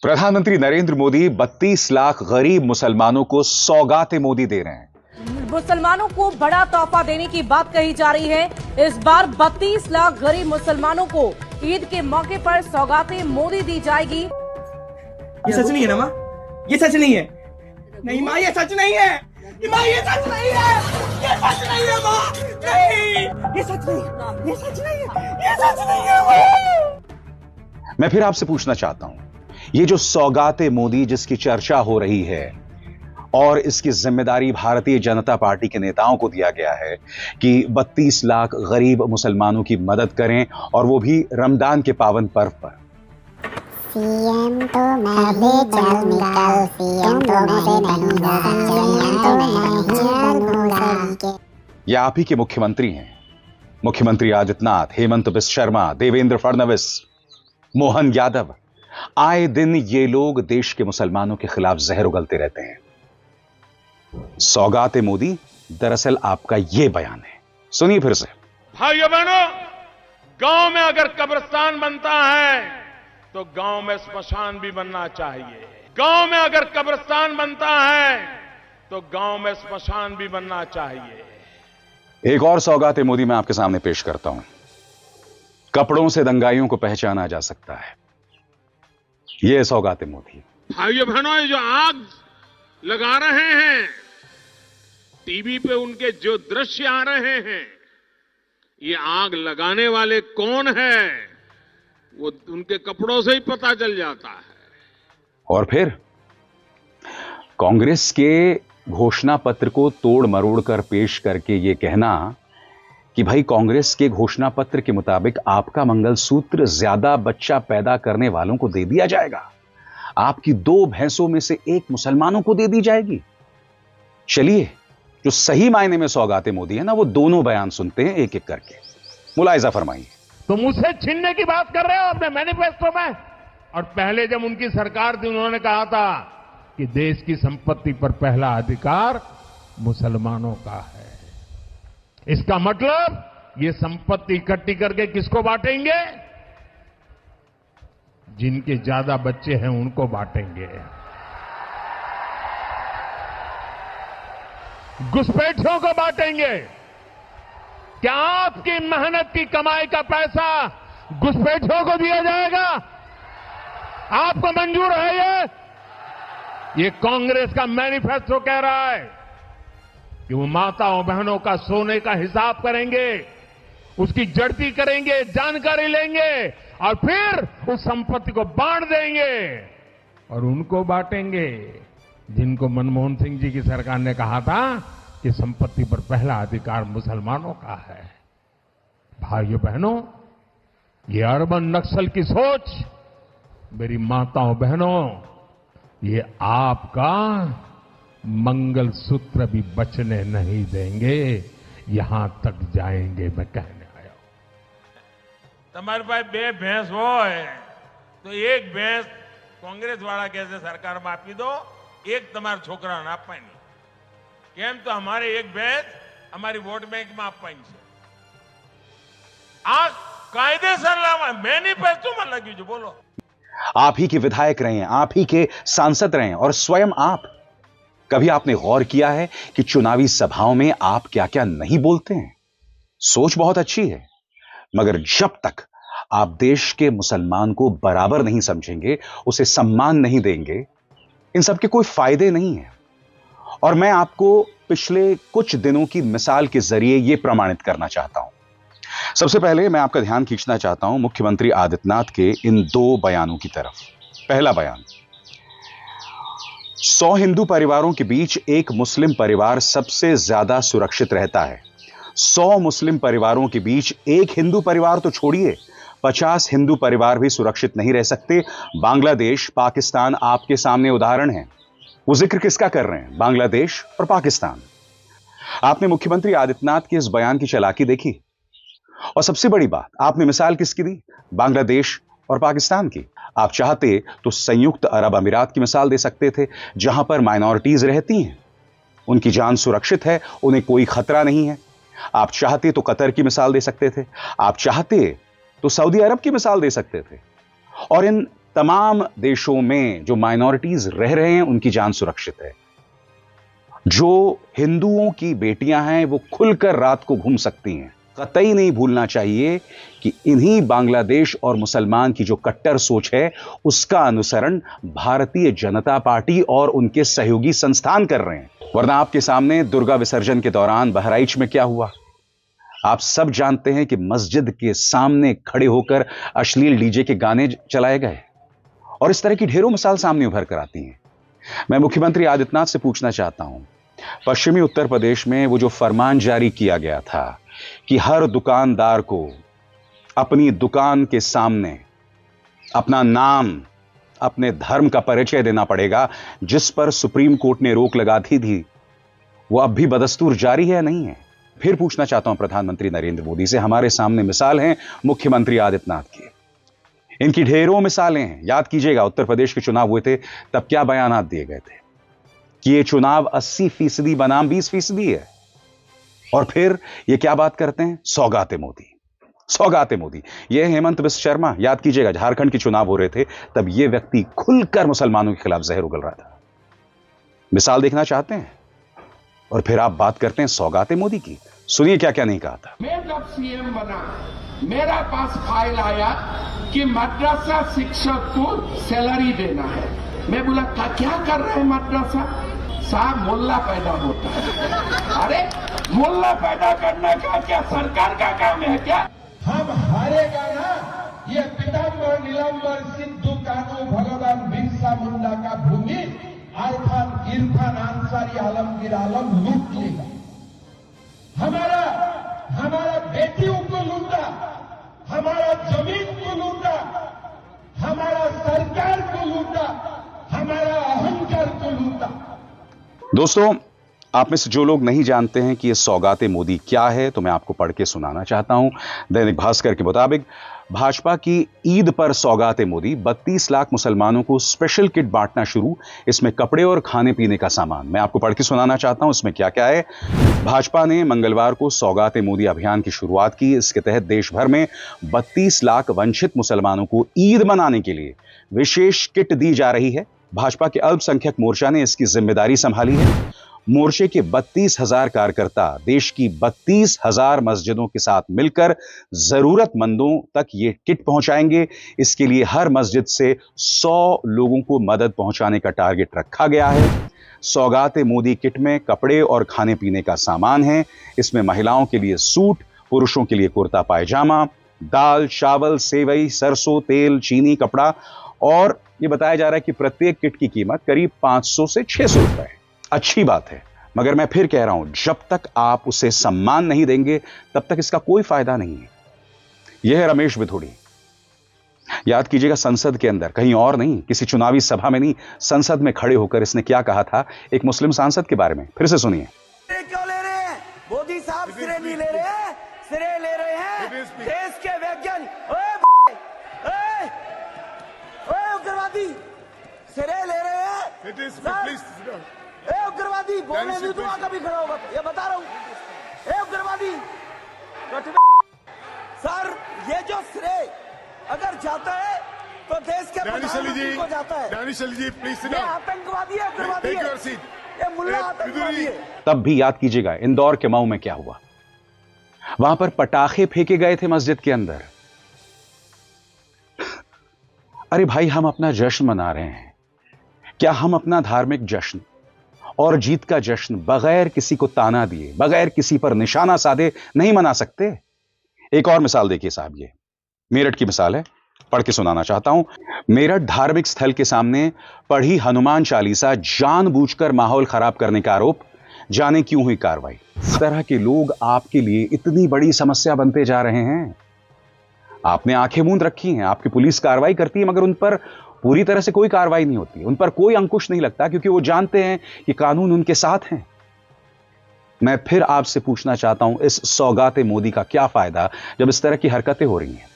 प्रधानमंत्री नरेंद्र मोदी 32 लाख गरीब मुसलमानों को सौगाते मोदी दे रहे हैं। मुसलमानों को बड़ा तोहफा देने की बात कही जा रही है। इस बार 32 लाख गरीब मुसलमानों को ईद के मौके पर सौगातें मोदी दी जाएगी। ये सच नहीं है ना माँ? ये सच नहीं है। नहीं माँ, ये सच नहीं है। माँ, ये सच नहीं है। ये सच नहीं है माँ। नहीं, ये सच नहीं। ये सच नहीं है। ये सच नहीं है माँ। मैं फिर आपसे पूछना चाहता हूं, ये जो सौगाते मोदी जिसकी चर्चा हो रही है और इसकी जिम्मेदारी भारतीय जनता पार्टी के नेताओं को दिया गया है कि 32 लाख गरीब मुसलमानों की मदद करें और वो भी रमजान के पावन पर्व पर। सीएम तो मैं भी चल निकल, सीएम तो मुझे नहीं होगा। यह आप ही के मुख्यमंत्री हैं, मुख्यमंत्री आदित्यनाथ, हेमंत बिस्वा शर्मा, देवेंद्र फडणवीस, मोहन यादव। आए दिन ये लोग देश के मुसलमानों के खिलाफ जहर उगलते रहते हैं। सौगाते मोदी दरअसल आपका ये बयान है। सुनिए फिर से। भाइयों बहनों, गांव में अगर कब्रिस्तान बनता है तो गांव में स्मशान भी बनना चाहिए। गांव में अगर कब्रिस्तान बनता है तो गांव में स्मशान भी बनना चाहिए। एक और सौगाते मोदी मैं आपके सामने पेश करता हूं। कपड़ों से दंगाइयों को पहचाना जा सकता है। ये सौगाते मोदी। भाइयों बहनों, ये जो आग लगा रहे हैं, टीवी पे उनके जो दृश्य आ रहे हैं, ये आग लगाने वाले कौन है वो उनके कपड़ों से ही पता चल जाता है। और फिर कांग्रेस के घोषणा पत्र को तोड़ मरोड़ कर पेश करके ये कहना कि भाई कांग्रेस के घोषणा पत्र के मुताबिक आपका मंगलसूत्र ज्यादा बच्चा पैदा करने वालों को दे दिया जाएगा, आपकी 2 भैंसों में से एक मुसलमानों को दे दी जाएगी। चलिए, जो सही मायने में सौगाते मोदी है ना, वो दोनों बयान सुनते हैं एक एक करके। मुलाहिजा फरमाइए। तुम उसे छीनने की बात कर रहे हो अपने मैनिफेस्टो में, और पहले जब उनकी सरकार थी उन्होंने कहा था कि देश की संपत्ति पर पहला अधिकार मुसलमानों का है। इसका मतलब ये संपत्ति इकट्ठी करके किसको बांटेंगे? जिनके ज्यादा बच्चे हैं उनको बांटेंगे। घुसपैठियों को बांटेंगे। क्या आपकी मेहनत की कमाई का पैसा घुसपैठियों को दिया जाएगा? आपको मंजूर है? ये कांग्रेस का मैनिफेस्टो कह रहा है कि वो माताओं बहनों का सोने का हिसाब करेंगे, उसकी जड़ती करेंगे, जानकारी लेंगे और फिर उस संपत्ति को बांट देंगे। और उनको बांटेंगे जिनको मनमोहन सिंह जी की सरकार ने कहा था कि संपत्ति पर पहला अधिकार मुसलमानों का है। भाइयों बहनों, ये अर्बन नक्सल की सोच, मेरी माताओं बहनों, ये आपका मंगलसूत्र भी बचने नहीं देंगे, यहां तक जाएंगे। मैं कहने आया हूं। તમારી પાસે 2 ભેંસ હોય તો એક ભેંસ કોંગ્રેસ વાળા કહે છે સરકારમાં આપી દો, એક તમારા છોકરાને આપવાની। કેમ? તો અમારે એક ભેંસ અમારી વોટ બેંકમાં આપવાની છે। આ કાયદેસર લાવવા મેનિફેસ્ટોમાં લખ્યું છે। બોલો। आप ही के विधायक रहे हैं, आप ही के सांसद रहे हैं और स्वयं आप, कभी आपने गौर किया है कि चुनावी सभाओं में आप क्या क्या नहीं बोलते हैं? सोच बहुत अच्छी है, मगर जब तक आप देश के मुसलमान को बराबर नहीं समझेंगे, उसे सम्मान नहीं देंगे, इन सब के कोई फायदे नहीं है। और मैं आपको पिछले कुछ दिनों की मिसाल के जरिए यह प्रमाणित करना चाहता हूं। सबसे पहले मैं आपका ध्यान खींचना चाहता हूं मुख्यमंत्री आदित्यनाथ के इन 2 बयानों की तरफ। पहला बयान, 100 हिंदू परिवारों के बीच एक मुस्लिम परिवार सबसे ज्यादा सुरक्षित रहता है। 100 मुस्लिम परिवारों के बीच एक हिंदू परिवार तो छोड़िए, 50 हिंदू परिवार भी सुरक्षित नहीं रह सकते। बांग्लादेश, पाकिस्तान आपके सामने उदाहरण है। वो जिक्र किसका कर रहे हैं? बांग्लादेश और पाकिस्तान। आपने मुख्यमंत्री आदित्यनाथ के इस बयान की चालाकी देखी? और सबसे बड़ी बात, आपने मिसाल किसकी दी? बांग्लादेश और पाकिस्तान की। आप चाहते तो संयुक्त अरब अमीरात की मिसाल दे सकते थे, जहां पर माइनॉरिटीज रहती हैं, उनकी जान सुरक्षित है, उन्हें कोई खतरा नहीं है। आप चाहते तो कतर की मिसाल दे सकते थे, आप चाहते तो सऊदी अरब की मिसाल दे सकते थे। और इन तमाम देशों में जो माइनॉरिटीज रह रहे हैं उनकी जान सुरक्षित है। जो हिंदुओं की बेटियां हैं वो खुलकर रात को घूम सकती हैं। कतई नहीं भूलना चाहिए कि इन्हीं बांग्लादेश और मुसलमान की जो कट्टर सोच है उसका अनुसरण भारतीय जनता पार्टी और उनके सहयोगी संस्थान कर रहे हैं। वरना आपके सामने दुर्गा विसर्जन के दौरान बहराइच में क्या हुआ आप सब जानते हैं कि मस्जिद के सामने खड़े होकर अश्लील डीजे के गाने चलाए गए और इस तरह की ढेरों मिसाल सामने उभर कर आती हैं। मैं मुख्यमंत्री आदित्यनाथ से पूछना चाहता हूं, पश्चिमी उत्तर प्रदेश में वो जो फरमान जारी किया गया था कि हर दुकानदार को अपनी दुकान के सामने अपना नाम, अपने धर्म का परिचय देना पड़ेगा, जिस पर सुप्रीम कोर्ट ने रोक लगा थी, वो अब भी बदस्तूर जारी है या नहीं है? फिर पूछना चाहता हूं प्रधानमंत्री नरेंद्र मोदी से, हमारे सामने मिसाल है मुख्यमंत्री आदित्यनाथ की, इनकी ढेरों मिसालें हैं। याद कीजिएगा उत्तर प्रदेश के चुनाव हुए थे तब क्या बयानात दिए गए थे कि यह चुनाव 80% बनाम 20% है, और फिर ये क्या बात करते हैं, सौगाते मोदी, सौगाते मोदी। ये हेमंत बिस्व शर्मा, याद कीजिएगा झारखंड के चुनाव हो रहे थे तब ये व्यक्ति खुलकर मुसलमानों के खिलाफ जहर उगल रहा था। मिसाल देखना चाहते हैं और फिर आप बात करते हैं सौगाते मोदी की। सुनिए क्या क्या नहीं कहा था। मैं जब सीएम बना मेरा पास फाइल आया कि मद्रासा शिक्षक को सैलरी देना है। मैं बोला क्या कर रहे हैं मद्रासा साहब, मोल्ला पैदा होता है। अरे मोल्ला पैदा करना का क्या सरकार का काम है क्या? हम हारेगा ना, ये पीताम्बर नीलांबर सिद्धू कानू भगवान बिरसा मुंडा का भूमि इरफान अंसारी आलमगीर आलम लूट लेगा। हमारा बेटियों को लूटा, हमारा जमीन को लूटा, हमारा सरकार को लूटा, हमारा अहंकार को लूटा। दोस्तों, आप में से जो लोग नहीं जानते हैं कि ये सौगाते मोदी क्या है तो मैं आपको पढ़ के सुनाना चाहता हूं। दैनिक भास्कर के मुताबिक भाजपा की ईद पर सौगाते मोदी, 32 लाख मुसलमानों को स्पेशल किट बांटना शुरू, इसमें कपड़े और खाने पीने का सामान। मैं आपको पढ़ के सुनाना चाहता हूं इसमें क्या क्या है। भाजपा ने मंगलवार को सौगाते मोदी अभियान की शुरुआत की। इसके तहत देश भर में 32 लाख वंचित मुसलमानों को ईद मनाने के लिए विशेष किट दी जा रही है। भाजपा के अल्पसंख्यक मोर्चा ने इसकी जिम्मेदारी संभाली है। मोर्चे के 32,000 कार्यकर्ता देश की 32,000 मस्जिदों के साथ मिलकर जरूरतमंदों तक ये किट पहुंचाएंगे। इसके लिए हर मस्जिद से 100 लोगों को मदद पहुंचाने का टारगेट रखा गया है। सौगाते मोदी किट में कपड़े और खाने पीने का सामान है। इसमें महिलाओं के लिए सूट, पुरुषों के लिए कुर्ता पायजामा, दाल, चावल, सेवई, सरसों तेल, चीनी, कपड़ा, और यह बताया जा रहा है कि प्रत्येक किट की कीमत करीब 500 से 600 रुपए है। अच्छी बात है, मगर मैं फिर कह रहा हूं, जब तक आप उसे सम्मान नहीं देंगे तब तक इसका कोई फायदा नहीं है। यह है रमेश बिधूड़ी। याद कीजिएगा संसद के अंदर, कहीं और नहीं, किसी चुनावी सभा में नहीं, संसद में खड़े होकर इसने क्या कहा था एक मुस्लिम सांसद के बारे में। फिर से सुनिए। क्यों ले रहे हैं मोदी साहब? सिरे नहीं ले रहे हैं, सिरे ले रहे हैं देश के वैज्ञानिक। उग्रवादी सिरे ले रहे हैं। उग्रवादी बोलने नहीं दूंगा कभी खड़ा होगा, ये बता रहा हूं। उग्रवादी सर, ये जो श्रेय अगर जाता है तो देश के प्रधानमंत्री को जाता है। ये आतंकवादी है, उग्रवादी है, ये मुल्ला आतंकवादी है। तब भी याद कीजिएगा इंदौर के मऊ में क्या हुआ। वहां पर पटाखे फेंके गए थे मस्जिद के अंदर। अरे भाई, हम अपना जश्न मना रहे हैं, क्या हम अपना धार्मिक जश्न और जीत का जश्न बगैर किसी को ताना दिए, बगैर किसी पर निशाना साधे नहीं मना सकते? एक और मिसाल देखिए साहब, ये मेरठ की मिसाल है, पढ़ के सुनाना चाहता हूं। मेरठ धार्मिक स्थल के सामने पढ़ी हनुमान चालीसा जानबूझकर माहौल खराब करने का आरोप, जाने क्यों हुई कार्रवाई। इस तरह के लोग आपके लिए इतनी बड़ी समस्या बनते जा रहे हैं। आपने आंखें मूंद रखी हैं, आपकी पुलिस कार्रवाई करती है मगर उन पर पूरी तरह से कोई कार्रवाई नहीं होती, उन पर कोई अंकुश नहीं लगता, क्योंकि वो जानते हैं कि कानून उनके साथ हैं। मैं फिर आपसे पूछना चाहता हूं, इस सौगाते मोदी का क्या फायदा जब इस तरह की हरकतें हो रही हैं?